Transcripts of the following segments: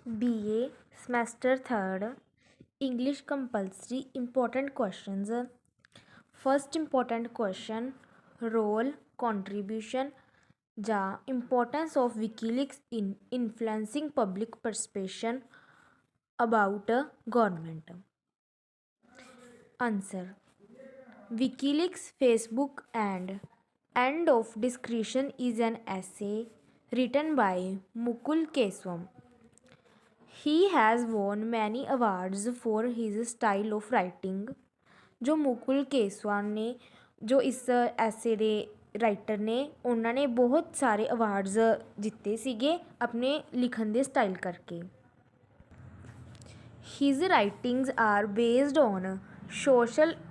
BA semester 3rd English compulsory important questions. First important question, role contribution ja importance of WikiLeaks in influencing public perception about a government. Answer, WikiLeaks Facebook and End of Discretion is an essay written by Mukul Keswam. He has won many awards for his style of writing. ਜੋ ਮੁਕੁਲ ਕੇਸਵਾਨ ਨੇ ਜੋ ਇਸ ਐਸੇ ਦੇ writer ਨੇ ਉਹਨਾਂ ਨੇ ਬਹੁਤ ਸਾਰੇ ਅਵਾਰਡਸ ਜਿੱਤੇ ਸੀਗੇ ਆਪਣੇ ਲਿਖਣ ਦੇ ਸਟਾਈਲ ਕਰਕੇ। His writings are based on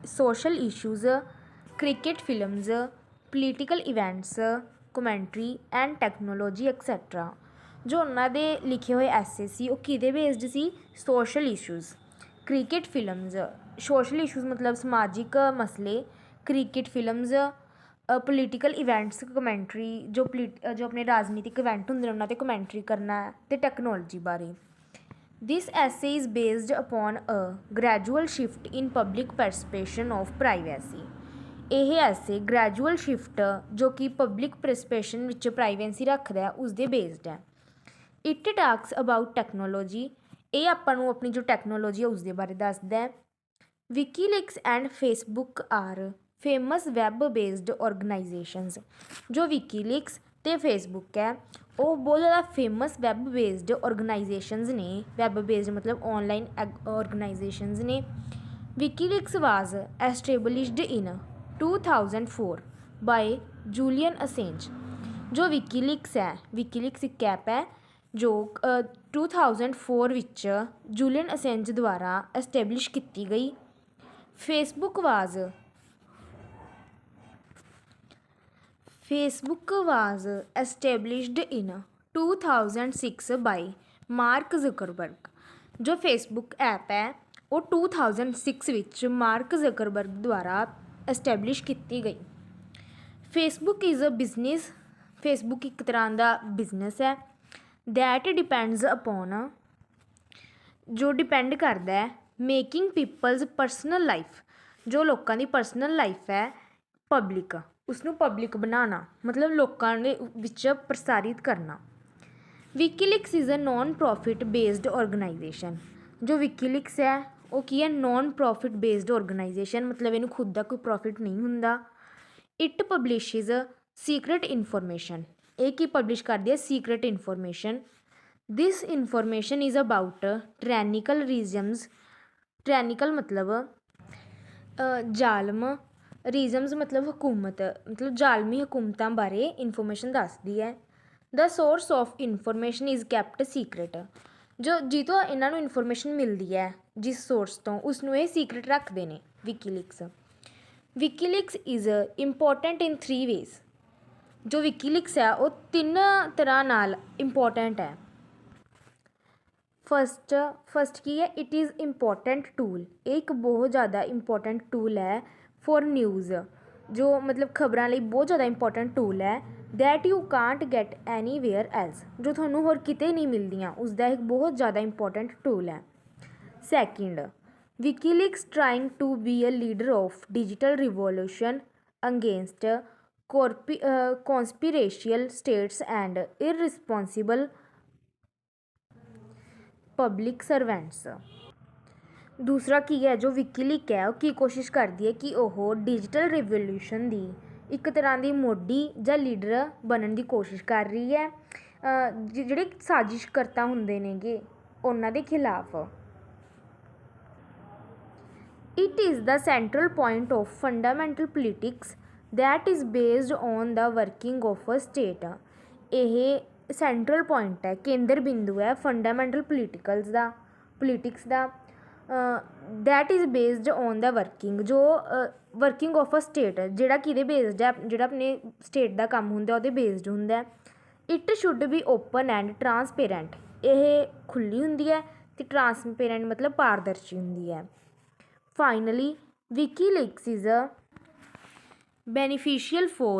social issues, cricket films, political events, commentary and technology etcetera. ਜੋ ਉਹਨਾਂ ਦੇ ਲਿਖੇ ਹੋਏ ਐਸੇ ਸੀ ਉਹ ਕਿਹਦੇ ਬੇਸਡ ਸੀ? Social issues, cricket films, social issues ਮਤਲਬ ਸਮਾਜਿਕ ਮਸਲੇ, cricket films, political events, commentary ਜੋ ਆਪਣੇ ਰਾਜਨੀਤਿਕ ਇਵੈਂਟ ਹੁੰਦੇ ਨੇ ਉਹਨਾਂ 'ਤੇ ਕਮੈਂਟਰੀ ਕਰਨਾ ਅਤੇ ਟੈਕਨੋਲੋਜੀ ਬਾਰੇ। This essay is based upon a gradual shift in public perception of privacy. ਇਹ ਐਸੇ ਗ੍ਰੈਜੂਅਲ ਸ਼ਿਫਟ ਜੋ ਕਿ ਪਬਲਿਕ ਪਰਸਪੈਸ਼ਨ ਵਿੱਚ ਪ੍ਰਾਈਵੇਸੀ ਰੱਖਦਾ ਉਸਦੇ ਬੇਸਡ ਹੈ। ਇਟ ਟਾਕਸ ਅਬਾਊਟ ਟੈਕਨੋਲੋਜੀ, ਇਹ ਆਪਾਂ ਨੂੰ ਆਪਣੀ ਜੋ ਟੈਕਨੋਲੋਜੀ ਹੈ ਉਸਦੇ ਬਾਰੇ ਦੱਸਦਾ ਹੈ। WikiLeaks and Facebook are famous web based organisations. ਜੋ ਵਿਕੀਲੀਕਸ ਅਤੇ ਫੇਸਬੁੱਕ ਹੈ ਉਹ ਬਹੁਤ ਜ਼ਿਆਦਾ ਫੇਮਸ ਵੈਬ ਬੇਸਡ ਔਰਗਨਾਈਜੇਸ਼ਨਸ ਨੇ। ਵੈਬ ਬੇਸਡ ਮਤਲਬ ਔਨਲਾਈਨ ਔਰਗਨਾਈਜੇਸ਼ਨਸ ਨੇ। ਵਿਕੀਲੀਕਸ ਵਾਜ਼ ਐਸਟੈਬਲਿਸ਼ਡ ਇਨ 2004 ਬਾਏ ਜੂਲੀਅਨ ਅਸੇਂਜ। ਜੋ ਵਿਕੀਲੀਕਸ ਹੈ, ਵਿਕੀਲੀਕਸ ਇੱਕ ਐਪ ਹੈ ਜੋ 2004 ਵਿੱਚ ਜੂਲੀਅਨ ਅਸੇਂਜ ਦੁਆਰਾ ਐਸਟੈਬਲਿਸ਼ ਕੀਤੀ ਗਈ। ਫੇਸਬੁੱਕ ਵਾਜ਼ ਐਸਟੈਬਲਿਸ਼ਡ ਇਨ 2006 ਬਾਈ ਮਾਰਕ ਜ਼ਕਰਬਰਗ। ਜੋ ਫੇਸਬੁੱਕ ਐਪ ਹੈ ਉਹ 2006 ਵਿੱਚ ਮਾਰਕ ਜ਼ਕਰਬਰਗ ਦੁਆਰਾ ਐਸਟੈਬਲਿਸ਼ ਕੀਤੀ ਗਈ। Facebook is a business, Facebook ਇੱਕ ਤਰ੍ਹਾਂ ਦਾ ਬਿਜ਼ਨਸ ਹੈ। ਦੈਟ ਡਿਪੈਂਡਸ ਅਪੋਨ, ਜੋ ਡਿਪੈਂਡ ਕਰਦਾ ਹੈ ਮੇਕਿੰਗ ਪੀਪਲਜ਼ ਪਰਸਨਲ ਲਾਈਫ, ਜੋ ਲੋਕਾਂ ਦੀ ਪਰਸਨਲ ਲਾਈਫ ਹੈ ਪਬਲਿਕ, ਉਸਨੂੰ ਪਬਲਿਕ ਬਣਾਉਣਾ ਮਤਲਬ ਲੋਕਾਂ ਦੇ ਵਿੱਚ ਪ੍ਰਸਾਰਿਤ ਕਰਨਾ। WikiLeaks is a non profit based organisation. ਜੋ ਵਿਕੀਲੀਕਸ ਹੈ ਉਹ ਕੀ ਹੈ? ਨੋਨ ਪ੍ਰੋਫਿਟ ਬੇਸਡ ਔਰਗਨਾਈਜੇਸ਼ਨ ਮਤਲਬ ਇਹਨੂੰ ਖੁਦ ਦਾ ਕੋਈ ਪ੍ਰੋਫਿਟ ਨਹੀਂ ਹੁੰਦਾ। ਇਟ ਪਬਲਿਸ਼ਿਜ਼ ਸੀਕਰੇਟ ਇਨਫੋਰਮੇਸ਼ਨ, ਇਹ ਕੀ ਪਬਲਿਸ਼ ਕਰਦੀ ਹੈ? Secret information. This information is about tyrannical regimes, tyrannical ਮਤਲਬ ਜ਼ਾਲਮ, ਰੀਜ਼ਮਸ ਮਤਲਬ ਹਕੂਮਤ, ਮਤਲਬ ਜ਼ਾਲਮੀ ਹਕੂਮਤਾਂ ਬਾਰੇ ਇਨਫੋਰਮੇਸ਼ਨ ਦੱਸਦੀ ਹੈ। The source of information is kept secret. ਜੋ ਜਿੱਥੋਂ ਇਹਨਾਂ ਨੂੰ ਇਨਫੋਰਮੇਸ਼ਨ ਮਿਲਦੀ ਹੈ ਜਿਸ ਸੋਰਸ ਤੋਂ ਉਸਨੂੰ ਇਹ ਸੀਕਰੇਟ ਰੱਖਦੇ ਨੇ WikiLeaks. WikiLeaks is important in 3 ways. ਜੋ ਵਿਕੀਲੀਕਸ ਹੈ ਉਹ 3 ਤਰ੍ਹਾਂ ਨਾਲ ਇੰਪੋਰਟੈਂਟ ਹੈ। ਫਸਟ ਕੀ ਹੈ? ਇਟ ਇਜ਼ ਇੰਪੋਰਟੈਂਟ ਟੂਲ, ਇਹ ਇੱਕ ਬਹੁਤ ਜ਼ਿਆਦਾ ਇੰਪੋਰਟੈਂਟ ਟੂਲ ਹੈ ਫॉर ਨਿਊਜ਼, ਜੋ ਮਤਲਬ ਖਬਰਾਂ ਲਈ ਬਹੁਤ ਜ਼ਿਆਦਾ ਇੰਪੋਰਟੈਂਟ ਟੂਲ ਹੈ। That you Kant get anywhere else, ਜੋ ਤੁਹਾਨੂੰ ਹੋਰ ਕਿਤੇ ਨਹੀਂ ਮਿਲਦੀਆਂ, ਉਸਦਾ ਇੱਕ ਬਹੁਤ ਜ਼ਿਆਦਾ ਇੰਪੋਰਟੈਂਟ ਟੂਲ ਹੈ। Second, WikiLeaks trying to be a leader of digital revolution against conspiratorial states and irresponsible public servants। ਦੂਸਰਾ ਕੀ ਹੈ? ਜੋ ਵਿਕੀਲੀਕ ਹੈ ਉਹ ਕੀ ਕੋਸ਼ਿਸ਼ ਕਰਦੀ ਹੈ ਕਿ ਉਹ ਡਿਜੀਟਲ ਰਿਵੋਲਿਊਸ਼ਨ ਦੀ ਇੱਕ ਤਰ੍ਹਾਂ ਦੀ ਮੋਢੀ ਜਾਂ ਲੀਡਰ ਬਣਨ ਦੀ ਕੋਸ਼ਿਸ਼ ਕਰ ਰਹੀ ਹੈ ਜਿਹੜੇ ਸਾਜ਼ਿਸ਼ਕਰਤਾ ਹੁੰਦੇ ਨੇਗੇ ਉਹਨਾਂ ਦੇ ਖਿਲਾਫ। It is the central point of fundamental politics that is based on the working of a state. ਇਹ ਸੈਂਟਰਲ ਪੁਆਇੰਟ ਹੈ, ਕੇਂਦਰ ਬਿੰਦੂ ਹੈ ਫੰਡਾਮੈਂਟਲ ਪੋਲੀਟਿਕਸ ਦਾ। That is based on the working, ਜੋ ਵਰਕਿੰਗ ਆਫ ਅ ਸਟੇਟ ਜਿਹੜਾ ਕਿਹਦੇ based ਹੈ? ਜਿਹੜਾ ਆਪਣੇ ਸਟੇਟ ਦਾ ਕੰਮ ਹੁੰਦਾ ਉਹਦੇ ਬੇਸਡ ਹੁੰਦਾ। It should be open and transparent, ਇਹ ਖੁੱਲ੍ਹੀ ਹੁੰਦੀ ਹੈ ਅਤੇ ਟਰਾਂਸਪੇਰੈਂਟ ਮਤਲਬ ਪਾਰਦਰਸ਼ੀ ਹੁੰਦੀ ਹੈ। Finally, WikiLeaks is beneficial for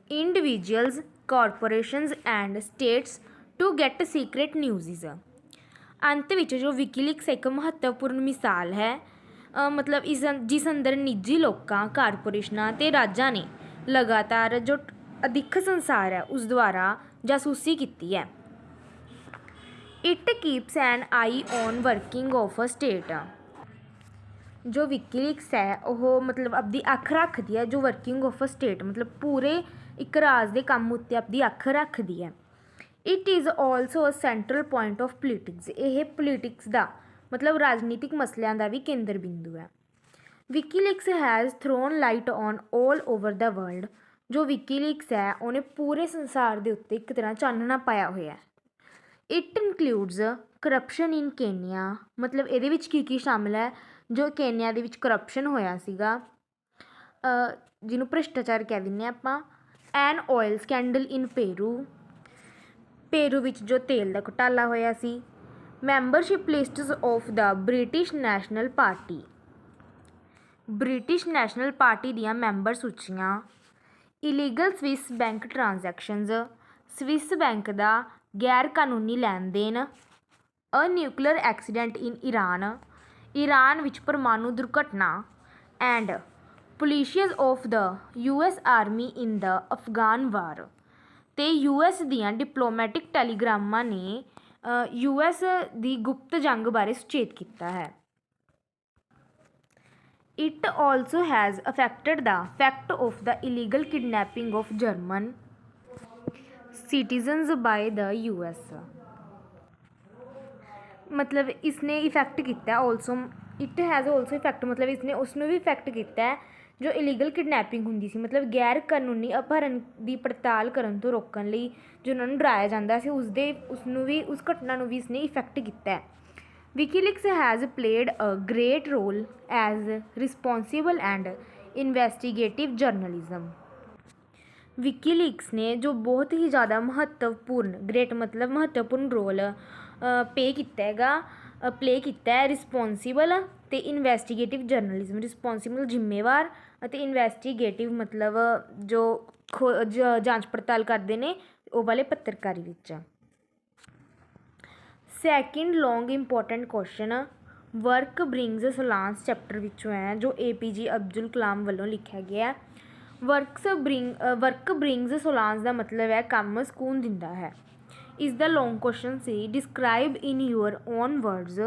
individuals, corporations and states to get secret news। ਅੰਤ ਵਿੱਚ ਜੋ ਵਿਕੀਲੀਕਸ ਇੱਕ ਮਹੱਤਵਪੂਰਨ ਮਿਸਾਲ ਹੈ ਮਤਲਬ ਜਿਸ ਅੰਦਰ ਨਿੱਜੀ ਲੋਕਾਂ, ਕਾਰਪੋਰੇਸ਼ਨਾਂ ਅਤੇ ਰਾਜਾਂ ਨੇ ਲਗਾਤਾਰ ਜੋ ਅਦਿੱਖ ਸੰਸਾਰ ਹੈ ਉਸ ਦੁਆਰਾ ਜਾਸੂਸੀ ਕੀਤੀ ਹੈ। It keeps an eye on working of a state. ਜੋ ਵਿਕੀਲੀਕਸ ਹੈ ਉਹ ਮਤਲਬ ਆਪਦੀ ਅੱਖ ਰੱਖਦੀ ਹੈ ਜੋ ਵਰਕਿੰਗ ਆਫ ਅ ਸਟੇਟ ਮਤਲਬ ਪੂਰੇ ਇੱਕ ਰਾਜ ਦੇ ਕੰਮ ਉੱਤੇ ਆਪਦੀ ਅੱਖ ਰੱਖਦੀ ਹੈ। It is also a central point of politics. ਇਹ ਪੋਲੀਟਿਕਸ ਦਾ ਮਤਲਬ ਰਾਜਨੀਤਿਕ ਮਸਲਿਆਂ ਦਾ ਵੀ ਕੇਂਦਰ ਬਿੰਦੂ ਹੈ। WikiLeaks has thrown light on all over the world. ਜੋ ਵਿਕੀਲੀਕਸ ਹੈ ਉਹਨੇ ਪੂਰੇ ਸੰਸਾਰ ਦੇ ਉੱਤੇ ਇੱਕ ਤਰ੍ਹਾਂ ਚਾਨਣਾ ਪਾਇਆ ਹੋਇਆ ਹੈ। It includes corruption in Kenya. ਮਤਲਬ ਇਹਦੇ ਵਿੱਚ ਕੀ ਸ਼ਾਮਿਲ ਹੈ, ਜੋ ਕੇਨੀਆ ਦੇ ਵਿੱਚ ਕਰਪਸ਼ਨ ਹੋਇਆ ਸੀਗਾ ਜਿਹਨੂੰ ਭ੍ਰਿਸ਼ਟਾਚਾਰ ਕਹਿ ਦਿੰਦੇ ਹਾਂ ਆਪਾਂ। An oil scandal in Peru ਵਿੱਚ ਜੋ ਤੇਲ ਦਾ ਘੁਟਾਲਾ ਹੋਇਆ ਸੀ। Membership lists of the British National Party. British National Party ਦੀਆਂ ਮੈਂਬਰ ਸੂਚੀਆਂ। Illegal Swiss bank transactions. Swiss bank ਦਾ ਗੈਰ ਕਾਨੂੰਨੀ ਲੈਣ ਦੇਣ। A nuclear accident in Iran ਵਿੱਚ ਪਰਮਾਣੂ ਦੁਰਘਟਨਾ। And policies of the US army in the Afghan war. ਅਤੇ US ਦੀਆਂ ਡਿਪਲੋਮੈਟਿਕ ਟੈਲੀਗ੍ਰਾਮਾਂ ਨੇ US ਦੀ ਗੁਪਤ ਜੰਗ ਬਾਰੇ ਸੁਚੇਤ ਕੀਤਾ ਹੈ। It also has affected the fact of the illegal kidnapping of German citizens by the US। ਮਤਲਬ ਇਸਨੇ ਇਫੈਕਟ ਕੀਤਾ also. It has also effect ਮਤਲਬ ਇਸਨੇ ਉਸਨੂੰ ਵੀ ਇਫੈਕਟ ਕੀਤਾ ਜੋ ਇਲੀਗਲ ਕਿਡਨੈਪਿੰਗ ਹੁੰਦੀ ਸੀ ਮਤਲਬ ਗੈਰ ਕਾਨੂੰਨੀ ਅਪਹਰਨ ਦੀ ਪੜਤਾਲ ਕਰਨ ਤੋਂ ਰੋਕਣ ਲਈ ਜੋ ਉਹਨਾਂ ਨੂੰ ਡਰਾਇਆ ਜਾਂਦਾ ਸੀ ਉਸਨੂੰ ਵੀ ਉਸ ਘਟਨਾ ਨੂੰ ਵੀ ਇਸਨੇ ਇਫੈਕਟ ਕੀਤਾ। WikiLeaks has played a great role as responsible and investigative journalism. WikiLeaks ਨੇ ਜੋ ਬਹੁਤ ਹੀ ਜ਼ਿਆਦਾ ਮਹੱਤਵਪੂਰਨ ਰੋਲ ਪਲੇ ਕੀਤਾ ਹੈ ਰਿਸਪੋਂਸੀਬਲ ਅਤੇ ਇਨਵੈਸਟੀਗੇਟਿਵ ਜਰਨਲਿਜ਼ਮ। ਰਿਸਪੋਂਸੀਬਲ ਜ਼ਿੰਮੇਵਾਰ ਅਤੇ ਇਨਵੈਸਟੀਗੇਟਿਵ ਮਤਲਬ ਜੋ ਜਾਂਚ ਪੜਤਾਲ ਕਰਦੇ ਨੇ ਉਹ ਵਾਲੇ ਪੱਤਰਕਾਰੀ ਵਿੱਚ। Second long important question work brings solace chapter ਵਿੱਚੋਂ ਹੈ ਜੋ APJ ਅਬਦੁਲ ਕਲਾਮ ਵੱਲੋਂ ਲਿਖਿਆ ਗਿਆ। ਵਰਕ ਬ੍ਰਿੰਗਸ ਸੋਲਾਂਸ ਦਾ ਮਤਲਬ ਹੈ ਕੰਮ ਸਕੂਨ ਦਿੰਦਾ ਹੈ। ਇਸ ਦਾ ਲੌਂਗ ਕੁਐਸਚਨ ਸੀ describe in your own words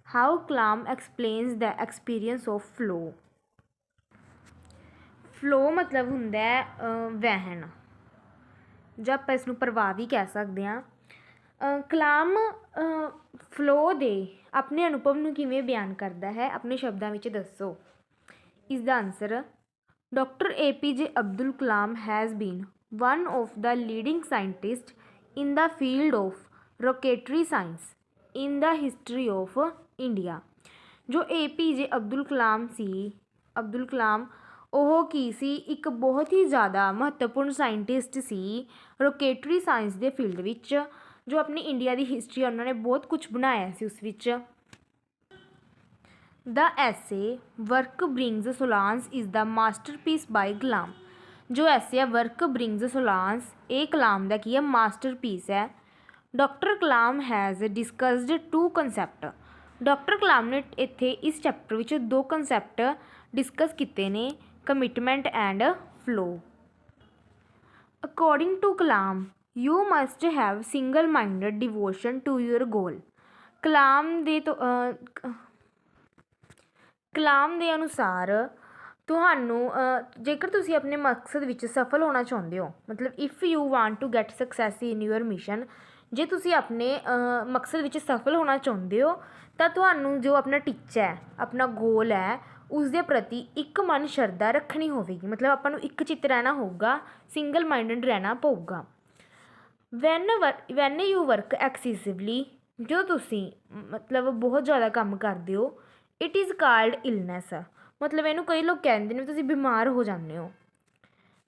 how Kalam explains the experience of flow. Flow ਮਤਲਬ ਹੁੰਦਾ ਹੈ ਵਹਿਣ ਜਾਂ ਆਪਾਂ ਇਸ ਨੂੰ ਪ੍ਰਵਾਹ ਵੀ ਕਹਿ ਸਕਦੇ ਹਾਂ। ਕਲਾਮ ਫਲੋ ਦੇ ਆਪਣੇ ਅਨੁਭਵ ਨੂੰ ਕਿਵੇਂ ਬਿਆਨ ਕਰਦਾ ਹੈ ਆਪਣੇ ਸ਼ਬਦਾਂ ਵਿੱਚ ਦੱਸੋ। ਇਸ ਦਾ answer doctor APJ Abdul Kalam has been one of the leading scientist in the field of rocketry science in the history of India। ਜੋ APJ ਅਬਦੁਲ ਕਲਾਮ ਉਹ ਕੀ ਸੀ ਇੱਕ ਬਹੁਤ ਹੀ ਜ਼ਿਆਦਾ ਮਹੱਤਵਪੂਰਨ ਸਾਇੰਟਿਸਟ ਸੀ ਰੋਕੇਟਰੀ ਸਾਇੰਸ ਦੇ ਫੀਲਡ ਵਿੱਚ ਜੋ ਆਪਣੀ ਇੰਡੀਆ ਦੀ ਹਿਸਟਰੀ ਉਹਨਾਂ ਨੇ ਬਹੁਤ ਕੁਛ ਬਣਾਇਆ ਸੀ ਉਸ ਵਿੱਚ। The essay work brings solace is the masterpiece by Kalam. ਜੋ ਐਸੇ ਹੈ ਵਰਕ ਬ੍ਰਿੰਗਸ ਸੋਲਾਂਸ ਇਹ ਕਲਾਮ ਦਾ ਕੀ ਹੈ ਮਾਸਟਰਪੀਸ ਹੈ। Doctor Kalam has discussed 2 concept. Doctor Kalam ਨੇ ਇੱਥੇ ਇਸ ਚੈਪਟਰ ਵਿੱਚ 2 ਕਨਸੈਪਟ ਡਿਸਕਸ ਕੀਤੇ ਨੇ commitment and flow. According to Kalam you must have single minded devotion to your goal. Kalam ਦੇ ਅਨੁਸਾਰ ਤੁਹਾਨੂੰ ਜੇਕਰ ਤੁਸੀਂ ਆਪਣੇ ਮਕਸਦ ਵਿੱਚ ਸਫਲ ਹੋਣਾ ਚਾਹੁੰਦੇ ਹੋ ਮਤਲਬ if you want to get success in your mission. ਜੇ ਤੁਸੀਂ ਆਪਣੇ ਮਕਸਦ ਵਿੱਚ ਸਫਲ ਹੋਣਾ ਚਾਹੁੰਦੇ ਹੋ ਤਾਂ ਤੁਹਾਨੂੰ ਜੋ ਆਪਣਾ ਟੀਚਾ ਹੈ ਆਪਣਾ ਗੋਲ ਹੈ ਉਸ ਦੇ ਪ੍ਰਤੀ ਇੱਕ ਮਨ ਸ਼ਰਧਾ ਰੱਖਣੀ ਹੋਵੇਗੀ ਮਤਲਬ ਆਪਾਂ ਨੂੰ ਇੱਕ ਚਿੱਤ ਰਹਿਣਾ ਹੋਊਗਾ ਸਿੰਗਲ ਮਾਈਂਡਡ ਰਹਿਣਾ ਪਊਗਾ। ਵੈਨ ਯੂ ਵਰਕ ਐਕਸੈਸਿਵਲੀ ਜੋ ਤੁਸੀਂ ਮਤਲਬ ਬਹੁਤ ਜ਼ਿਆਦਾ ਕੰਮ ਕਰਦੇ ਹੋ ਇਟ ਇਜ਼ ਕਾਲਡ ਇਲਨੈਸ ਮਤਲਬ ਇਹਨੂੰ ਕਈ ਲੋਕ ਕਹਿੰਦੇ ਨੇ ਤੁਸੀਂ ਬਿਮਾਰ ਹੋ ਜਾਂਦੇ ਹੋ।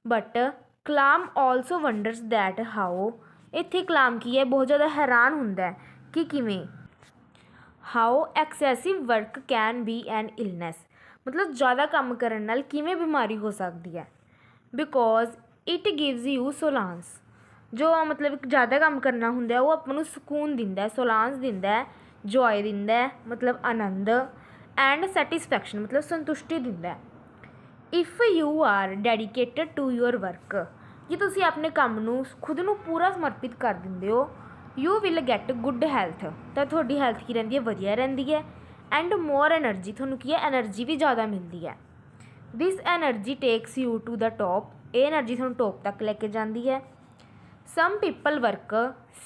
But Kalam also wonders that how ਇੱਥੇ ਕਲਾਮ ਕੀ ਹੈ ਬਹੁਤ ਜ਼ਿਆਦਾ ਹੈਰਾਨ ਹੁੰਦਾ ਹੈ ਕਿ ਕਿਵੇਂ how excessive work can B N illness ਮਤਲਬ ਜ਼ਿਆਦਾ ਕੰਮ ਕਰਨ ਨਾਲ ਕਿਵੇਂ ਬਿਮਾਰੀ ਹੋ ਸਕਦੀ ਹੈ। ਬਿਕੋਜ਼ ਇਟ ਗਿਵਜ਼ ਯੂ ਸੋਲਾਂਸ ਜੋ ਮਤਲਬ ਜ਼ਿਆਦਾ ਕੰਮ ਕਰਨਾ ਹੁੰਦਾ ਉਹ ਆਪਾਂ ਨੂੰ ਸਕੂਨ ਦਿੰਦਾ ਸੋਲਾਂਸ ਦਿੰਦਾ ਜੋਏ ਦਿੰਦਾ ਹੈ ਮਤਲਬ ਆਨੰਦ, ਐਂਡ ਸੈਟਿਸਫੈਕਸ਼ਨ ਮਤਲਬ ਸੰਤੁਸ਼ਟੀ ਦਿੰਦਾ ਹੈ। If you are dedicated to your work, ਜੇ ਤੁਸੀਂ ਆਪਣੇ ਕੰਮ ਨੂੰ ਖੁਦ ਨੂੰ ਪੂਰਾ ਸਮਰਪਿਤ ਕਰ ਦਿੰਦੇ ਹੋ, you will get good health, ਤਾਂ ਤੁਹਾਡੀ ਹੈਲਥ ਕੀ ਰਹਿੰਦੀ ਹੈ, ਵਧੀਆ ਰਹਿੰਦੀ ਹੈ। ਐਂਡ ਮੋਰ ਐਨਰਜੀ, ਤੁਹਾਨੂੰ ਕੀ ਹੈ, ਐਨਰਜੀ ਵੀ ਜ਼ਿਆਦਾ ਮਿਲਦੀ ਹੈ। This energy takes you to the top, ਇਹ ਐਨਰਜੀ ਤੁਹਾਨੂੰ ਟੋਪ ਤੱਕ ਲੈ ਕੇ ਜਾਂਦੀ ਹੈ। ਸਮ ਪੀਪਲ ਵਰਕ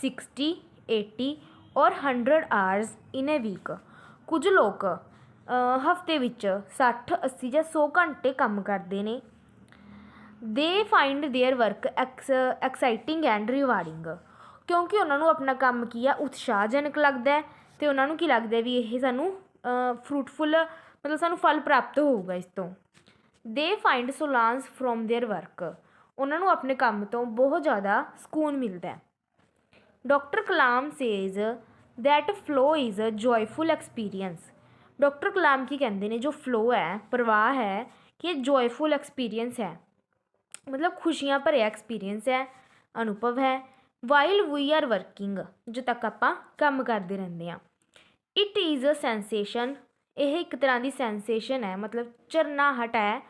60, 80 ਔਰ 100 ਆਵਰਸ ਇਨ ਏ ਵੀਕ, ਕੁਝ ਲੋਕ ਹਫਤੇ ਵਿੱਚ 60, 80 ਜਾਂ 100 ਘੰਟੇ ਕੰਮ ਕਰਦੇ ਨੇ। ਦੇ find there work exciting and rewarding, ਕਿਉਂਕਿ ਉਹਨਾਂ ਨੂੰ ਆਪਣਾ ਕੰਮ ਕੀ ਆ, ਉਤਸ਼ਾਹਜਨਕ ਲੱਗਦਾ ਹੈ ਅਤੇ ਉਹਨਾਂ ਨੂੰ ਕੀ ਲੱਗਦਾ ਵੀ ਇਹ ਸਾਨੂੰ ਫਰੂਟਫੁੱਲ ਮਤਲਬ ਸਾਨੂੰ ਫਲ ਪ੍ਰਾਪਤ ਹੋਊਗਾ ਇਸ ਤੋਂ। ਦੇ ਫਾਈਂਡ ਸੋਲਾਂਸ ਫਰੋਮ ਦੇਅਰ ਵਰਕ, ਉਹਨਾਂ ਨੂੰ ਆਪਣੇ ਕੰਮ ਤੋਂ ਬਹੁਤ ਜ਼ਿਆਦਾ ਸਕੂਨ ਮਿਲਦਾ ਹੈ। Doctor Kalam says that flow is a joyful experience, doctor Kalam ਕੀ ਕਹਿੰਦੇ ਨੇ, ਜੋ ਫਲੋ ਹੈ, ਪ੍ਰਵਾਹ ਹੈ, ਕਿ ਇਹ ਜੋਏਫੁਲ ਐਕਸਪੀਰੀਅੰਸ ਹੈ, ਮਤਲਬ ਖੁਸ਼ੀਆਂ ਭਰਿਆ ਐਕਸਪੀਰੀਅੰਸ ਹੈ, ਅਨੁਭਵ ਹੈ। ਵਾਈਲ ਵੀ ਆਰ ਵਰਕਿੰਗ, ਜਦੋਂ ਤੱਕ ਆਪਾਂ ਕੰਮ ਕਰਦੇ ਰਹਿੰਦੇ ਹਾਂ। ਇਟ ਇਜ਼ ਅ ਸੈਂਸੇਸ਼ਨ, ਇਹ ਇੱਕ ਤਰ੍ਹਾਂ ਦੀ ਸੈਂਸੇਸ਼ਨ ਹੈ, ਮਤਲਬ ਝਰਨਾਹਟ ਹੈ।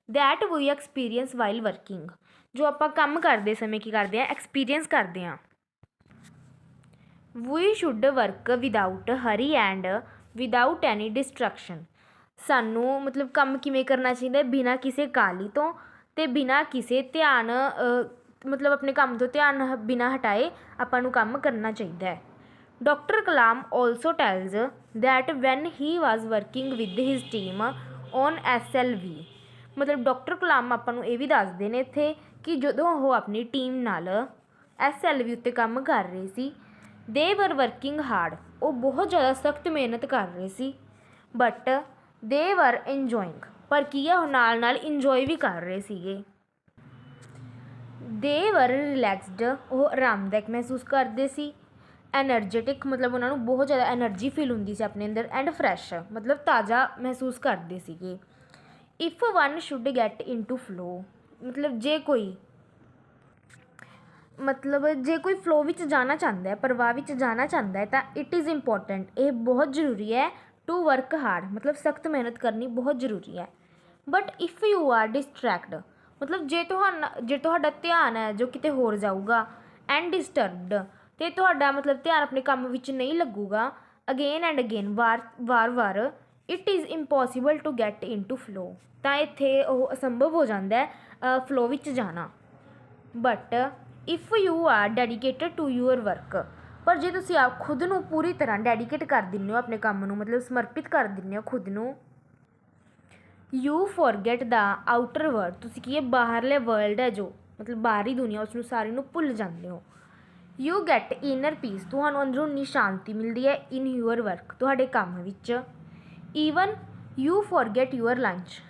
That we experience while working, ਜੋ ਆਪਾਂ ਕੰਮ ਕਰਦੇ ਸਮੇਂ ਕੀ ਕਰਦੇ ਹਾਂ, ਐਕਸਪੀਰੀਅੰਸ ਕਰਦੇ ਹਾਂ। We should work without hurry and without any distraction, ਸਾਨੂੰ ਮਤਲਬ ਕੰਮ ਕਿਵੇਂ ਕਰਨਾ ਚਾਹੀਦਾ, ਬਿਨਾਂ ਕਿਸੇ ਕਾਹਲੀ ਤੋਂ ਅਤੇ ਬਿਨਾਂ ਕਿਸੇ ਧਿਆਨ ਮਤਲਬ ਆਪਣੇ ਕੰਮ ਤੋਂ ਧਿਆਨ ਬਿਨਾਂ ਹਟਾਏ ਆਪਾਂ ਨੂੰ ਕੰਮ ਕਰਨਾ ਚਾਹੀਦਾ ਹੈ। Doctor Kalam also tells that when he was working with his team on SLV, ਮਤਲਬ ਡਾਕਟਰ ਕਲਾਮ ਆਪਾਂ ਨੂੰ ਇਹ ਵੀ ਦੱਸਦੇ ਨੇ ਇੱਥੇ ਕਿ ਜਦੋਂ ਉਹ ਆਪਣੀ ਟੀਮ ਨਾਲ SLV ਉੱਤੇ ਕੰਮ ਕਰ ਰਹੇ ਸੀ, ਦੇ ਵਰ ਵਰਕਿੰਗ ਹਾਰਡ, ਉਹ ਬਹੁਤ ਜ਼ਿਆਦਾ ਸਖਤ ਮਿਹਨਤ ਕਰ ਰਹੇ ਸੀ। ਬਟ ਦੇ ਵਰ ਇੰਜੋਇੰਗ, ਪਰ ਕੀ ਆ ਉਹ ਨਾਲ ਨਾਲ ਇੰਜੋਏ ਵੀ ਕਰ ਰਹੇ ਸੀਗੇ। ਦੇ ਵਰ ਰਿਲੈਕਸਡ, ਉਹ ਆਰਾਮਦਾਇਕ ਮਹਿਸੂਸ ਕਰਦੇ ਸੀ। ਐਨਰਜੈਟਿਕ, ਮਤਲਬ ਉਹਨਾਂ ਨੂੰ ਬਹੁਤ ਜ਼ਿਆਦਾ ਐਨਰਜੀ ਫੀਲ ਹੁੰਦੀ ਸੀ ਆਪਣੇ ਅੰਦਰ। ਐਂਡ ਫਰੈਸ਼, ਮਤਲਬ ਤਾਜ਼ਾ ਮਹਿਸੂਸ ਕਰਦੇ ਸੀਗੇ। If one should get into flow, ਮਤਲਬ ਜੇ ਕੋਈ ਫਲੋ ਵਿੱਚ ਜਾਣਾ ਚਾਹੁੰਦਾ ਹੈ, ਪ੍ਰਵਾਹ ਵਿੱਚ ਜਾਣਾ ਚਾਹੁੰਦਾ ਹੈ, ਤਾਂ ਇਟ ਇਜ਼ ਇੰਪੋਰਟੈਂਟ, ਇਹ ਬਹੁਤ ਜ਼ਰੂਰੀ ਹੈ। ਟੂ ਵਰਕ ਹਾਰਡ, ਮਤਲਬ ਸਖਤ ਮਿਹਨਤ ਕਰਨੀ ਬਹੁਤ ਜ਼ਰੂਰੀ ਹੈ। But if you R distract, ਮਤਲਬ ਜੇ ਤੁਹਾਡਾ ਧਿਆਨ ਹੈ ਜੋ ਕਿਤੇ ਹੋਰ ਜਾਊਗਾ, ਐਂਡ ਡਿਸਟਰਬਡ, ਅਤੇ ਤੁਹਾਡਾ ਮਤਲਬ ਧਿਆਨ ਆਪਣੇ ਕੰਮ ਵਿੱਚ ਨਹੀਂ ਲੱਗੂਗਾ, ਅਗੇਨ ਐਂਡ ਅਗੇਨ, ਵਾਰ it is impossible to get into flow, ਤਾਂ ਇੱਥੇ ਉਹ ਅਸੰਭਵ ਹੋ ਜਾਂਦਾ ਹੈ ਫਲੋ ਵਿੱਚ ਜਾਣਾ। But if you are dedicated to your work, ਪਰ ਜੇ ਤੁਸੀਂ ਆਪ ਖੁਦ ਨੂੰ ਪੂਰੀ ਤਰ੍ਹਾਂ ਡੈਡੀਕੇਟ ਕਰ ਦਿੰਦੇ ਹੋ ਆਪਣੇ ਕੰਮ ਨੂੰ, ਮਤਲਬ ਸਮਰਪਿਤ ਕਰ ਦਿੰਦੇ ਹੋ ਖੁਦ ਨੂੰ, you forget the outer world, ਤੁਸੀਂ ਕੀ ਹੈ, ਬਾਹਰਲੇ ਵਰਲਡ ਹੈ ਜੋ ਮਤਲਬ ਬਾਹਰੀ ਦੁਨੀਆ, ਉਸਨੂੰ ਸਾਰੀ ਨੂੰ ਭੁੱਲ ਜਾਂਦੇ ਹੋ। ਯੂ ਗੈਟ ਇਨਰ ਪੀਸ, ਤੁਹਾਨੂੰ ਅੰਦਰੂਨੀ ਸ਼ਾਂਤੀ ਮਿਲਦੀ ਹੈ। ਇਨ ਯੂਅਰ ਵਰਕ, ਤੁਹਾਡੇ ਕੰਮ ਵਿੱਚ। Even you forget your lunch,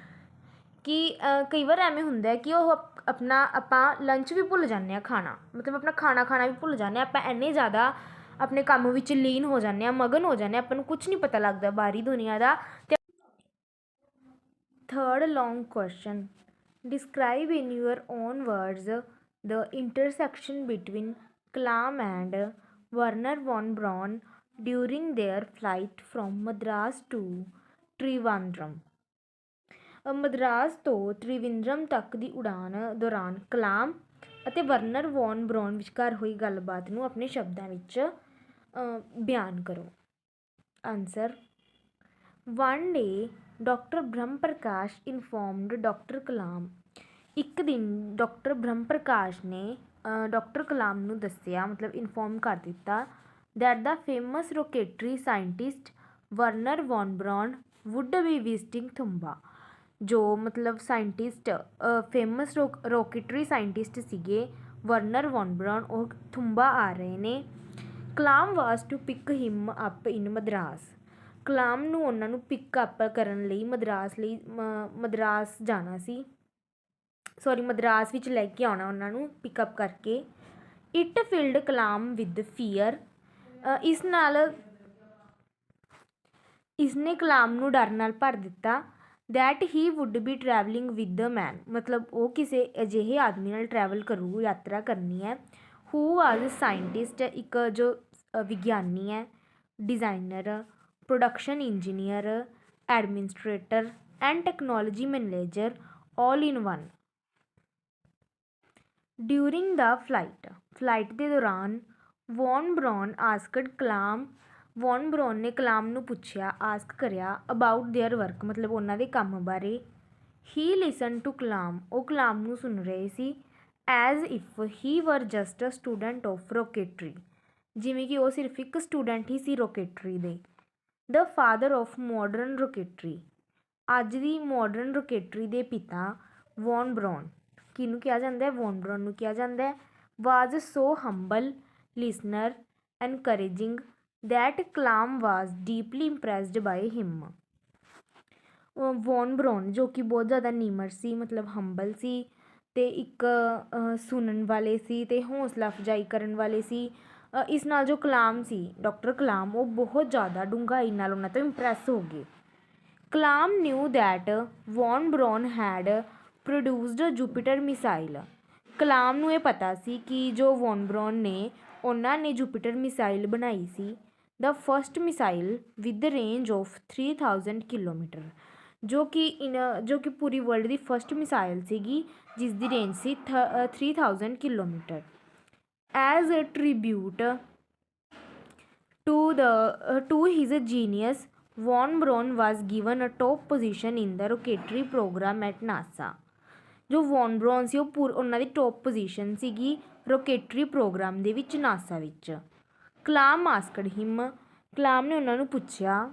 ਕਿ ਕਈ ਵਾਰ ਐਵੇਂ ਹੁੰਦਾ ਕਿ ਉਹ ਆਪਾਂ ਲੰਚ ਵੀ ਭੁੱਲ ਜਾਂਦੇ ਹਾਂ, ਖਾਣਾ ਮਤਲਬ ਆਪਣਾ ਖਾਣਾ ਵੀ ਭੁੱਲ ਜਾਂਦੇ ਹਾਂ, ਆਪਾਂ ਇੰਨੇ ਜ਼ਿਆਦਾ ਆਪਣੇ ਕੰਮ ਵਿੱਚ ਲੀਨ ਹੋ ਜਾਂਦੇ ਹਾਂ, ਮਗਨ ਹੋ ਜਾਂਦੇ ਹਾਂ, ਆਪਾਂ ਨੂੰ ਕੁਛ ਨਹੀਂ ਪਤਾ ਲੱਗਦਾ ਬਾਹਰੀ ਦੁਨੀਆ ਦਾ। ਅਤੇ third long question, describe in your own words the intersection between Kalam and Wernher von Braun during their flight from Madras to Trivandrum, Madras ਤੋਂ ਤ੍ਰਿਵੇਂਦਰਮ ਤੱਕ ਦੀ ਉਡਾਨ ਦੌਰਾਨ ਕਲਾਮ ਅਤੇ ਵਰਨਰ ਵੌਨ ਬਰਾਉਨ ਵਿਚਕਾਰ ਹੋਈ ਗੱਲਬਾਤ ਨੂੰ ਆਪਣੇ ਸ਼ਬਦਾਂ ਵਿੱਚ ਬਿਆਨ ਕਰੋ। ਆਨਸਰ, ਵਨ ਡੇ ਡਾਕਟਰ ਬ੍ਰਹਮ ਪ੍ਰਕਾਸ਼ ਇਨਫੋਰਮਡ ਡਾਕਟਰ ਕਲਾਮ, ਇੱਕ ਦਿਨ ਡਾਕਟਰ ਬ੍ਰਹਮ ਪ੍ਰਕਾਸ਼ ਨੇ ਡਾਕਟਰ ਕਲਾਮ ਨੂੰ ਦੱਸਿਆ, ਮਤਲਬ ਇਨਫੋਰਮ ਕਰ ਦਿੱਤਾ, that the famous rocketry scientist Wernher von Braun would be visiting Thumba, ਜੋ ਮਤਲਬ ਸਾਇੰਟਿਸਟ ਫੇਮਸ ਰੋਕੇਟਰੀ ਸਾਇੰਟਿਸਟ ਸੀਗੇ ਵਰਨਰ ਵੌਨ ਬਰਾਉਨ, ਉਹ ਥੁੰਬਾ ਆ ਰਹੇ ਨੇ। Kalam was to pick him up in Madras, Kalam ਨੂੰ ਉਹਨਾਂ ਨੂੰ ਪਿਕ ਅਪ ਕਰਨ ਲਈ ਮਦਰਾਸ ਜਾਣਾ ਸੀ, ਮਦਰਾਸ ਵਿੱਚ ਲੈ ਕੇ ਆਉਣਾ ਉਹਨਾਂ ਨੂੰ ਪਿਕਅਪ ਕਰਕੇ। It filled Kalam with fear, ਇਸਨੇ ਕਲਾਮ ਨੂੰ ਡਰ ਨਾਲ ਭਰ ਦਿੱਤਾ। That he would be travelling with a man, ਮਤਲਬ ਉਹ ਕਿਸੇ ਅਜਿਹੇ ਆਦਮੀ ਨਾਲ ਟਰੈਵਲ ਕਰੂ, ਯਾਤਰਾ ਕਰਨੀ ਹੈ। ਹੂ ਵਾਜ਼ ਸਾਇੰਟਿਸਟ, ਇੱਕ ਜੋ ਵਿਗਿਆਨੀ ਹੈ। designer, production engineer, administrator, and technology manager all in one. During the flight ਦੇ ਦੌਰਾਨ ਵੌਨ ਬਰੌਨ ਆਸਕਡ ਕਲਾਮ ਵੌਨ ਬਰੌਨ ਨੇ ਕਲਾਮ ਨੂੰ ਪੁੱਛਿਆ ਆਸਕ ਕਰਿਆ ਅਬਾਊਟ ਦੇਅਰ ਵਰਕ ਮਤਲਬ ਉਹਨਾਂ ਦੇ ਕੰਮ ਬਾਰੇ। ਹੀ ਲਿਸਨ ਟੂ ਕਲਾਮ ਉਹ ਕਲਾਮ ਨੂੰ ਸੁਣ ਰਹੇ ਸੀ as if he were just a student of rocketry ਜਿਵੇਂ ਕਿ ਉਹ ਸਿਰਫ ਇੱਕ ਸਟੂਡੈਂਟ ਹੀ ਸੀ ਰੋਕੇਟਰੀ ਦੇ। ਦ ਫਾਦਰ ਆਫ ਮਾਡਰਨ ਰੋਕੇਟਰੀ ਅੱਜ ਦੀ ਮਾਡਰਨ ਰੋਕੇਟਰੀ ਦੇ ਪਿਤਾ ਵੌਨ ਬਰੌਨ ਕਿਹਨੂੰ ਕਿਹਾ ਜਾਂਦਾ ਹੈ ਵੌਨ ਬਰੌਨ ਨੂੰ ਕਿਹਾ ਜਾਂਦਾ ਹੈ was so humble listener encouraging that Kalam was deeply impressed by him. Von Braun ਜੋ ਕਿ ਬਹੁਤ ਜ਼ਿਆਦਾ ਨੀਮਰ ਸੀ ਮਤਲਬ ਹੰਬਲ ਸੀ ਅਤੇ ਇੱਕ ਸੁਣਨ ਵਾਲੇ ਸੀ ਅਤੇ ਹੌਸਲਾ ਅਫਜ਼ਾਈ ਕਰਨ ਵਾਲੇ ਸੀ। ਇਸ ਨਾਲ ਜੋ ਕਲਾਮ ਸੀ ਡਾਕਟਰ ਕਲਾਮ ਉਹ ਬਹੁਤ ਜ਼ਿਆਦਾ ਡੂੰਘਾਈ ਨਾਲ ਉਹਨਾਂ ਤੋਂ ਇੰਪਰੈਸ ਹੋ ਗਏ। Kalam knew that von Braun had produced Jupiter missile Kalam ਨੂੰ ਇਹ ਪਤਾ ਸੀ ਕਿ ਜੋ ਵੌਨ ਬਰੌਨ ਨੇ ਉਹਨਾਂ ਨੇ ਜੁਪੀਟਰ ਮਿਸਾਈਲ ਬਣਾਈ ਸੀ the first missile with range of 3000 kilometre ਜੋ ਕਿ ਪੂਰੀ ਵਰਲਡ ਦੀ ਫਸਟ ਮਿਸਾਈਲ ਸੀਗੀ ਜਿਸ ਦੀ ਰੇਂਜ ਸੀ 3000 kilometre. As a tribute to his genius von Braun was given a top position in the rocketry programme at NASA ਜੋ von Braun ਸੀ ਉਹਨਾਂ ਦੀ ਟੋਪ ਪੋਜੀਸ਼ਨ ਸੀਗੀ ਰੋਕੇਟਰੀ ਪ੍ਰੋਗਰਾਮ ਦੇ ਵਿੱਚ ਨਾਸਾ ਵਿੱਚ। ਕਲਾਮ ਆਸਕਡ ਹਿਮ ਕਲਾਮ ਨੇ ਉਹਨਾਂ ਨੂੰ ਪੁੱਛਿਆ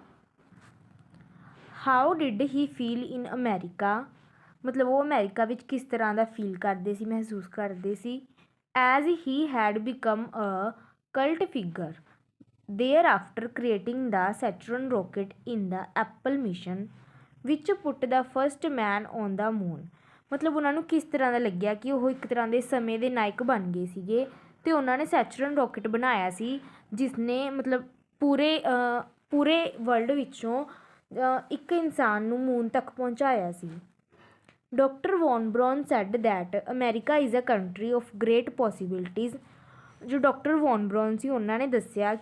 how did he feel in America ਮਤਲਬ ਉਹ ਅਮੈਰੀਕਾ ਵਿੱਚ ਕਿਸ ਤਰ੍ਹਾਂ ਦਾ ਫੀਲ ਕਰਦੇ ਸੀ ਮਹਿਸੂਸ ਕਰਦੇ ਸੀ। As he had become a cult figure there after creating the Saturn rocket in the Apollo mission which put the first man on the moon ਮਤਲਬ ਉਹਨਾਂ ਨੂੰ ਕਿਸ ਤਰ੍ਹਾਂ ਦਾ ਲੱਗਿਆ ਕਿ ਉਹ ਇੱਕ ਤਰ੍ਹਾਂ ਦੇ ਸਮੇਂ ਦੇ ਨਾਇਕ ਬਣ ਗਏ ਸੀਗੇ ਅਤੇ ਉਹਨਾਂ ਨੇ ਸੈਚਰਨ ਰੋਕੇਟ ਬਣਾਇਆ ਸੀ ਜਿਸ ਨੇ ਮਤਲਬ ਪੂਰੇ ਵਰਲਡ ਵਿੱਚੋਂ ਇੱਕ ਇਨਸਾਨ ਨੂੰ ਮੂਨ ਤੱਕ ਪਹੁੰਚਾਇਆ ਸੀ। Doctor von Braun said that America is a country of great possibilities ਜੋ ਡਾਕਟਰ ਵੌਨ ਬਰੌਨ ਸੀ ਉਹਨਾਂ ਨੇ ਦੱਸਿਆ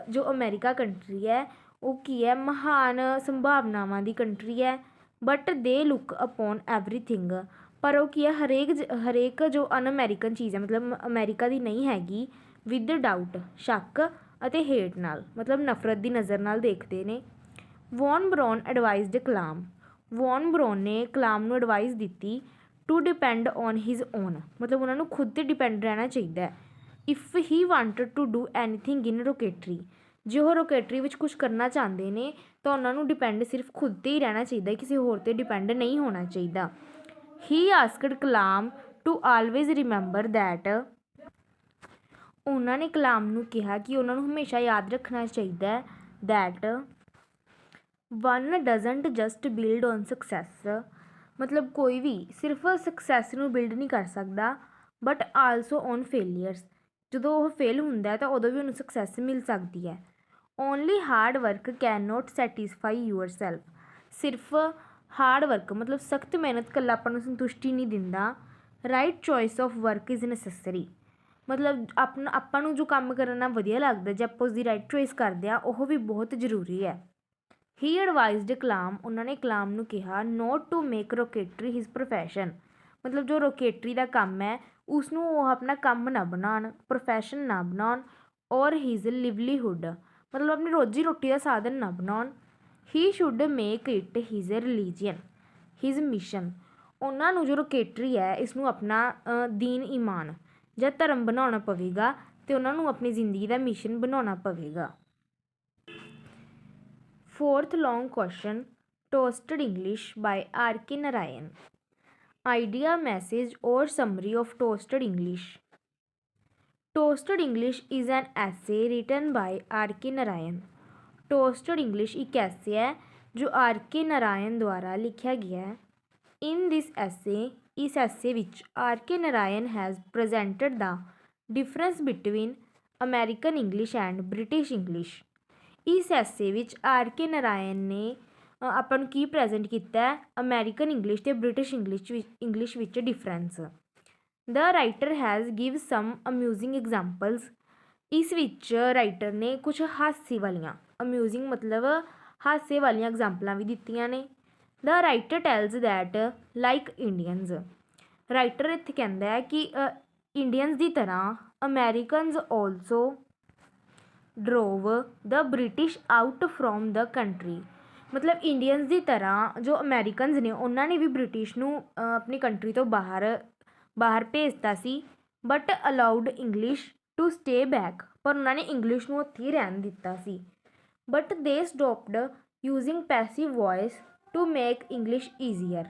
ਜੋ ਅਮੈਰੀਕਾ ਕੰਟਰੀ ਹੈ ਉਹ ਕੀ ਹੈ ਮਹਾਨ ਸੰਭਾਵਨਾਵਾਂ ਦੀ ਕੰਟਰੀ ਹੈ ਬਟ ਦੇ ਲੁੱਕ ਅਪੋਨ ਐਵਰੀਥਿੰਗ ਪਰ ਉਹ ਕੀ ਹੈ ਹਰੇਕ ਜੋ ਅਨ ਅਮੈਰੀਕਨ ਚੀਜ਼ ਹੈ ਮਤਲਬ ਅਮੈਰੀਕਾ ਦੀ ਨਹੀਂ ਹੈਗੀ ਵਿਦ ਡਾਊਟ ਸ਼ੱਕ ਅਤੇ ਹੇਟ ਨਾਲ ਮਤਲਬ ਨਫ਼ਰਤ ਦੀ ਨਜ਼ਰ ਨਾਲ ਦੇਖਦੇ ਨੇ। Von Braun advised Kalam von Braun ਨੇ ਕਲਾਮ ਨੂੰ ਐਡਵਾਈਸ ਦਿੱਤੀ to depend on his own ਮਤਲਬ ਉਹਨਾਂ ਨੂੰ ਖੁਦ 'ਤੇ ਡਿਪੈਂਡ ਰਹਿਣਾ ਚਾਹੀਦਾ ਹੈ। If he wanted to do anything in rocketry ਜੇ ਉਹ ਰੋਕੇਟਰੀ ਵਿੱਚ ਕੁਛ ਕਰਨਾ ਚਾਹੁੰਦੇ ਨੇ ਤਾਂ ਉਹਨਾਂ ਨੂੰ ਡਿਪੈਂਡ ਸਿਰਫ ਖੁਦ 'ਤੇ ਹੀ ਰਹਿਣਾ ਚਾਹੀਦਾ ਕਿਸੇ ਹੋਰ 'ਤੇ ਡਿਪੈਂਡ ਨਹੀਂ ਹੋਣਾ ਚਾਹੀਦਾ। He asked Kalam to always remember that ਉਹਨਾਂ ਨੇ ਕਲਾਮ ਨੂੰ ਕਿਹਾ ਕਿ ਉਹਨਾਂ ਨੂੰ ਹਮੇਸ਼ਾ ਯਾਦ ਰੱਖਣਾ ਚਾਹੀਦਾ that one doesn't just build on success ਮਤਲਬ ਕੋਈ ਵੀ ਸਿਰਫ ਸਕਸੈਸ ਨੂੰ ਬਿਲਡ ਨਹੀਂ ਕਰ ਸਕਦਾ ਬਟ ਆਲਸੋ ਔਨ ਫੇਲੀਅਰਸ ਜਦੋਂ ਉਹ ਫੇਲ ਹੁੰਦਾ ਹੈ ਤਾਂ ਉਦੋਂ ਵੀ ਉਹਨੂੰ ਸਕਸੈਸ ਮਿਲ ਸਕਦੀ ਹੈ। Only hard work can note satisfy your self ਸਿਰਫ ਹਾਰਡ ਵਰਕ ਮਤਲਬ ਸਖਤ ਮਿਹਨਤ ਇਕੱਲਾ ਆਪਾਂ ਨੂੰ ਸੰਤੁਸ਼ਟੀ ਨਹੀਂ ਦਿੰਦਾ। Right choice of work is necessary ਮਤਲਬ ਆਪਾਂ ਨੂੰ ਜੋ ਕੰਮ ਕਰਨਾ ਵਧੀਆ ਲੱਗਦਾ ਜੇ ਆਪਾਂ ਉਸਦੀ ਰਾਈਟ ਚੋਇਸ ਕਰਦੇ ਹਾਂ ਉਹ ਵੀ ਬਹੁਤ ਜ਼ਰੂਰੀ ਹੈ। ਹੀ ਐਡਵਾਈਜ਼ਡ ਕਲਾਮ ਉਹਨਾਂ ਨੇ ਕਲਾਮ ਨੂੰ ਕਿਹਾ not to make rocketry his profession ਮਤਲਬ ਜੋ ਰੋਕੇਟਰੀ ਦਾ ਕੰਮ ਹੈ ਉਸਨੂੰ ਉਹ ਆਪਣਾ ਕੰਮ ਨਾ ਬਣਾਉਣ ਪ੍ਰੋਫੈਸ਼ਨ ਨਾ ਬਣਾਉਣ ਔਰ ਹਿਜ਼ ਲਿਵਲੀਹੁੱਡ ਮਤਲਬ ਆਪਣੀ ਰੋਜ਼ੀ ਰੋਟੀ ਦਾ ਸਾਧਨ ਨਾ ਬਣਾਉਣ। He should make it his religion his mission ਉਹਨਾਂ ਨੂੰ ਜੋ ਰੋਕੇਟਰੀ ਹੈ ਇਸਨੂੰ ਆਪਣਾ ਦੀਨ ਈਮਾਨ ਜਾਂ ਧਰਮ ਬਣਾਉਣਾ ਪਵੇਗਾ ਅਤੇ ਉਹਨਾਂ ਨੂੰ ਆਪਣੀ ਜ਼ਿੰਦਗੀ ਦਾ ਮਿਸ਼ਨ ਬਣਾਉਣਾ ਪਵੇਗਾ। Fourth long question Toasted English by R.K. Narayan Idea, message or summary of Toasted English Toasted English is an essay written by R.K. Narayan Toasted English एक essay है जो R.K. Narayan द्वारा लिखा गया है। In this essay इस essay which R.K. Narayan has presented the difference between American English and British English ਇਸ ਐਸੇ ਵਿੱਚ ਆਰ ਕੇ ਨਾਰਾਇਣ ਨੇ ਆਪਾਂ ਨੂੰ ਕੀ ਪ੍ਰੈਜੈਂਟ ਕੀਤਾ ਅਮੈਰੀਕਨ ਇੰਗਲਿਸ਼ ਅਤੇ ਬ੍ਰਿਟਿਸ਼ ਇੰਗਲਿਸ਼ ਵਿੱਚ difference. The writer has give some amusing examples ਇਸ ਵਿੱਚ ਰਾਈਟਰ ਨੇ ਕੁਝ ਹਾਸੇ ਵਾਲੀਆਂ ਅਮਿਊਜ਼ਿੰਗ ਮਤਲਬ ਹਾਸੇ ਵਾਲੀਆਂ ਐਗਜ਼ਾਮਪਲਾਂ ਵੀ ਦਿੱਤੀਆਂ ਨੇ। The writer tells that like Indians, writer ਇੱਥੇ ਕਹਿੰਦਾ ਹੈ ਕਿ ਇੰਡੀਅਨਸ ਦੀ ਤਰ੍ਹਾਂ Americans also drove the British out from the country, ਮਤਲਬ ਇੰਡੀਅਨਸ ਦੀ ਤਰ੍ਹਾਂ ਜੋ ਅਮੈਰੀਕਨਸ ਨੇ ਉਹਨਾਂ ਨੇ ਵੀ ਬ੍ਰਿਟਿਸ਼ ਨੂੰ ਆਪਣੀ ਕੰਟਰੀ ਤੋਂ ਬਾਹਰ ਭੇਜਤਾ ਸੀ। But allowed English to stay back, ਪਰ ਉਹਨਾਂ ਨੇ ਇੰਗਲਿਸ਼ ਨੂੰ ਉੱਥੇ ਹੀ ਰਹਿਣ ਦਿੱਤਾ ਸੀ। But they stopped using passive voice to make English easier,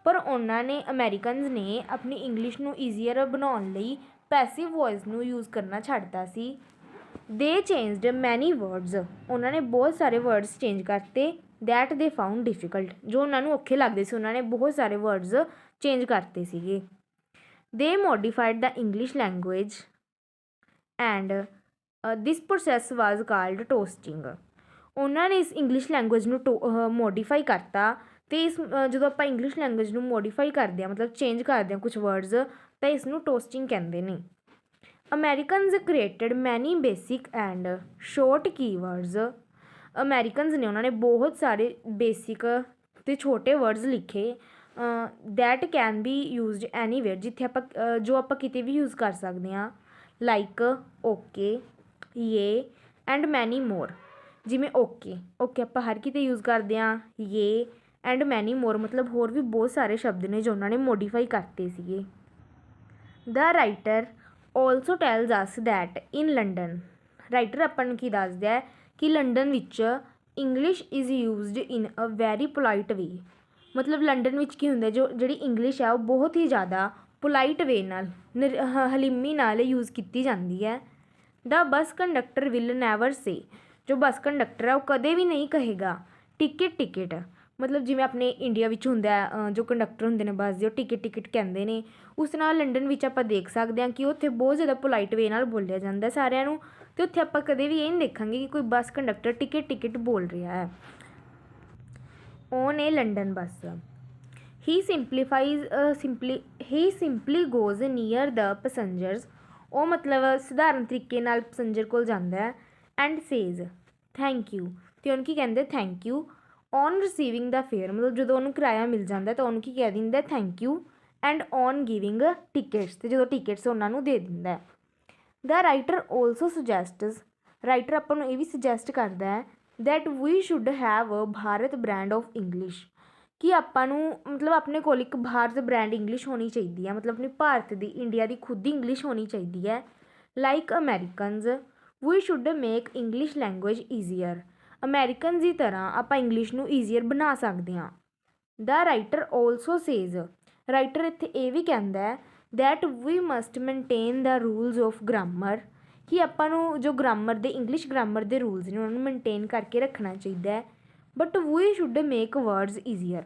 ਪਰ ਉਹਨਾਂ ਨੇ ਅਮੈਰੀਕਨਸ ਨੇ ਆਪਣੀ ਇੰਗਲਿਸ਼ ਨੂੰ ਈਜ਼ੀਅਰ ਬਣਾਉਣ ਲਈ ਪੈਸਿਵ ਵੋਇਸ ਨੂੰ ਯੂਜ਼ ਕਰਨਾ ਛੱਡਤਾ ਸੀ। ਦੇ ਚੇਂਜਡ ਮੈਨੀ ਵਰਡਸ, ਉਹਨਾਂ ਨੇ ਬਹੁਤ ਸਾਰੇ ਵਰਡਸ ਚੇਂਜ ਕਰਤੇ ਦੈਟ ਦੇ ਫਾਊਂਡ ਡਿਫੀਕਲਟ, ਜੋ ਉਹਨਾਂ ਨੂੰ ਔਖੇ ਲੱਗਦੇ ਸੀ ਉਹਨਾਂ ਨੇ ਬਹੁਤ ਸਾਰੇ ਵਰਡਸ ਚੇਂਜ ਕਰਤੇ ਸੀਗੇ। They modified the English language and this process was called toasting, ਉਹਨਾਂ ਨੇ ਇਸ ਇੰਗਲਿਸ਼ ਲੈਂਗੁਏਜ ਨੂੰ ਮੋਡੀਫਾਈ ਕਰਤਾ। ਅਤੇ ਇਸ ਜਦੋਂ ਆਪਾਂ ਇੰਗਲਿਸ਼ ਲੈਂਗੁਏਜ ਨੂੰ ਮੋਡੀਫਾਈ ਕਰਦੇ ਹਾਂ ਮਤਲਬ ਚੇਂਜ ਕਰਦੇ ਹਾਂ ਕੁਛ ਵਰਡਸ, ਤਾਂ ਇਸ ਨੂੰ ਟੋਸਟਿੰਗ ਕਹਿੰਦੇ ਨੇ। ਅਮੈਰੀਕਨਸ ਕ੍ਰੀਏਟਡ ਮੈਨੀ ਬੇਸਿਕ ਐਂਡ ਸ਼ੋਰਟ ਕੀਵਰਡਸ, ਅਮੈਰੀਕਨਸ ਨੇ ਉਹਨਾਂ ਨੇ ਬਹੁਤ ਸਾਰੇ ਬੇਸਿਕ ਅਤੇ ਛੋਟੇ ਵਰਡਸ ਲਿਖੇ that can be used anywhere, ਜਿੱਥੇ ਆਪਾਂ ਜੋ ਆਪਾਂ ਕਿਤੇ ਵੀ ਯੂਜ਼ ਕਰ ਸਕਦੇ ਹਾਂ, ਲਾਈਕ ਓਕੇ, ਯੇ ਐਂਡ ਮੈਨੀ ਮੋਰ, ਜਿਵੇਂ ਓਕੇ ਆਪਾਂ ਹਰ ਕਿਤੇ ਯੂਜ਼ ਕਰਦੇ ਹਾਂ, ਯੇ ਐਂਡ ਮੈਨੀ ਮੋਰ ਮਤਲਬ ਹੋਰ ਵੀ ਬਹੁਤ ਸਾਰੇ ਸ਼ਬਦ ਨੇ ਜੋ ਉਹਨਾਂ ਨੇ ਮੋਡੀਫਾਈ ਕਰਤੇ ਸੀਗੇ। The writer also tells us that in London, writer ਆਪਾਂ ਨੂੰ ਕੀ ਦੱਸਦਾ ਹੈ ਕਿ ਲੰਡਨ ਵਿੱਚ English is used in a very polite way, ਮਤਲਬ ਲੰਡਨ ਵਿੱਚ ਕੀ ਹੁੰਦਾ ਜਿਹੜੀ ਇੰਗਲਿਸ਼ ਹੈ ਉਹ ਬਹੁਤ ਹੀ ਜ਼ਿਆਦਾ ਪੋਲਾਈਟ ਵੇ ਨਾਲ ਹਲੀਮੀ ਨਾਲ ਯੂਜ਼ ਕੀਤੀ ਜਾਂਦੀ ਹੈ। ਦ ਬੱਸ ਕੰਡਕਟਰ ਵਿਲ ਨੈਵਰ ਸੇ, ਜੋ ਬੱਸ ਕੰਡਕਟਰ ਹੈ ਉਹ ਕਦੇ ਵੀ ਨਹੀਂ ਕਹੇਗਾ ਟਿਕਟ, ਮਤਲਬ ਜਿਵੇਂ ਆਪਣੇ ਇੰਡੀਆ ਵਿੱਚ ਹੁੰਦਾ ਜੋ ਕੰਡਕਟਰ ਹੁੰਦੇ ਨੇ ਬੱਸ ਦੇ ਉਹ ਟਿਕਟ ਕਹਿੰਦੇ ਨੇ, ਉਸ ਨਾਲ ਲੰਡਨ ਵਿੱਚ ਆਪਾਂ ਦੇਖ ਸਕਦੇ ਹਾਂ ਕਿ ਉੱਥੇ ਬਹੁਤ ਜ਼ਿਆਦਾ ਪੋਲਾਈਟ ਵੇ ਨਾਲ ਬੋਲਿਆ ਜਾਂਦਾ ਸਾਰਿਆਂ ਨੂੰ, ਅਤੇ ਉੱਥੇ ਆਪਾਂ ਕਦੇ ਵੀ ਇਹ ਨਹੀਂ ਦੇਖਾਂਗੇ ਕਿ ਕੋਈ ਬੱਸ ਕੰਡਕਟਰ ਟਿਕਟ ਬੋਲ ਰਿਹਾ ਹੈ। On A London bus, he simply goes near the passengers, ਉਹ ਮਤਲਬ ਸਧਾਰਨ ਤਰੀਕੇ ਨਾਲ ਪੈਸੰਜਰ ਕੋਲ ਜਾਂਦਾ ਹੈ। ਐਂਡ ਸੇਜ਼ ਥੈਂਕ ਯੂ, ਅਤੇ ਉਹਨੂੰ ਕੀ ਕਹਿੰਦੇ thank you. On receiving the fare, ਮਤਲਬ ਜਦੋਂ ਉਹਨੂੰ ਕਿਰਾਇਆ ਮਿਲ ਜਾਂਦਾ ਤਾਂ ਉਹਨੂੰ ਕੀ ਕਹਿ ਦਿੰਦਾ thank you. And on giving tickets, ਅਤੇ ਜਦੋਂ ਟਿਕਟਸ ਉਹਨਾਂ ਨੂੰ ਦੇ ਦਿੰਦਾ। The writer also suggests, writer ਆਪਾਂ ਨੂੰ ਇਹ ਵੀ ਸੁਜੈਸਟ ਕਰਦਾ ਹੈ that we should have a Bharat brand of English, ਕਿ ਆਪਾਂ ਨੂੰ ਮਤਲਬ ਆਪਣੇ ਕੋਲ ਇੱਕ ਭਾਰਤ ਬ੍ਰੈਂਡ ਇੰਗਲਿਸ਼ ਹੋਣੀ ਚਾਹੀਦੀ ਹੈ, ਮਤਲਬ ਆਪਣੀ ਭਾਰਤ ਦੀ ਇੰਡੀਆ ਦੀ ਖੁਦ ਦੀ ਇੰਗਲਿਸ਼ ਹੋਣੀ ਚਾਹੀਦੀ ਹੈ। Like Americans we should make English language easier, Americans ਦੀ ਤਰ੍ਹਾਂ ਆਪਾਂ ਇੰਗਲਿਸ਼ ਨੂੰ ਈਜ਼ੀਅਰ ਬਣਾ ਸਕਦੇ ਹਾਂ। The writer also says, writer ਇੱਥੇ ਇਹ ਵੀ ਕਹਿੰਦਾ that we must maintain the rules of grammar, ਕਿ ਆਪਾਂ ਨੂੰ ਜੋ ਗ੍ਰਾਮਰ ਦੇ ਇੰਗਲਿਸ਼ ਗ੍ਰਾਮਰ ਦੇ ਰੂਲਸ ਨੇ ਉਹਨਾਂ ਨੂੰ ਮੇਨਟੇਨ ਕਰਕੇ ਰੱਖਣਾ ਚਾਹੀਦਾ ਹੈ। But we should make words easier,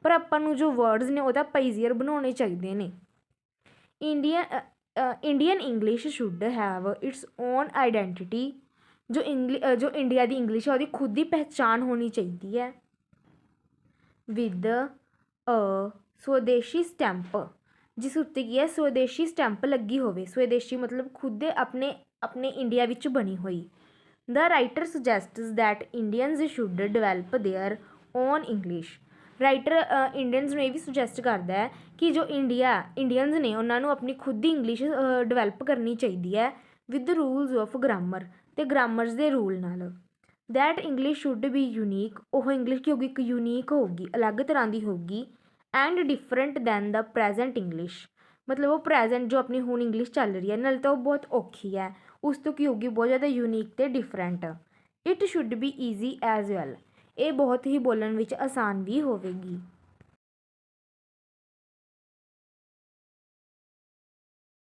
ਪਰ ਆਪਾਂ ਨੂੰ ਜੋ ਵਰਡਸ ਨੇ ਉਹ ਤਾਂ ਆਪਾਂ ਈਜ਼ੀਅਰ ਬਣਾਉਣੇ ਚਾਹੀਦੇ ਨੇ। Indian English should have it's on identity, ਜੋ ਇੰਡੀਆ ਦੀ ਇੰਗਲਿਸ਼ ਹੈ ਉਹਦੀ ਖੁਦ ਦੀ ਪਹਿਚਾਣ ਹੋਣੀ ਚਾਹੀਦੀ ਹੈ। ਵਿਦ ਅ ਸਵਦੇਸ਼ੀ ਸਟੈਂਪ, ਜਿਸ ਉੱਤੇ ਕੀ ਹੈ ਸਵਦੇਸ਼ੀ ਸਟੈਂਪ ਲੱਗੀ ਹੋਵੇ, ਸਵਦੇਸ਼ੀ ਮਤਲਬ ਖੁਦ ਦੇ ਆਪਣੇ ਇੰਡੀਆ ਵਿੱਚ ਬਣੀ ਹੋਈ। The writer suggests that Indians should develop their own English, writer Indians ਨੂੰ ਇਹ ਵੀ ਸੁਜੈਸਟ ਕਰਦਾ ਹੈ ਕਿ ਜੋ ਇੰਡੀਅਨਸ ਨੇ ਉਹਨਾਂ ਨੂੰ ਆਪਣੀ ਖੁਦ ਦੀ ਇੰਗਲਿਸ਼ ਡਿਵੈਲਪ ਕਰਨੀ ਚਾਹੀਦੀ ਹੈ ਵਿਦ ਰੂਲਸ ਆਫ ਗ੍ਰਾਮਰ, ਅਤੇ ਗ੍ਰਾਮਰਸ ਦੇ ਰੂਲ ਨਾਲ। That English should be unique, ਉਹ ਇੰਗਲਿਸ਼ ਕੀ ਹੋਊਗੀ ਇੱਕ ਯੂਨੀਕ ਹੋਊਗੀ, ਅਲੱਗ ਤਰ੍ਹਾਂ ਦੀ ਹੋਊਗੀ। And different than the present English, ਮਤਲਬ ਉਹ ਪ੍ਰੈਜੈਂਟ ਜੋ ਆਪਣੀ ਹੁਣ ਇੰਗਲਿਸ਼ ਚੱਲ ਰਹੀ ਹੈ ਨਾਲੇ ਤਾਂ ਉਹ ਬਹੁਤ ਔਖੀ ਹੈ, ਉਸ ਤੋਂ ਕੀ ਹੋਊਗੀ ਬਹੁਤ ਜ਼ਿਆਦਾ ਯੂਨੀਕ ਅਤੇ different. It should be easy as well, ਇਹ ਬਹੁਤ ਹੀ ਬੋਲਣ ਵਿੱਚ ਆਸਾਨ ਵੀ ਹੋਵੇਗੀ।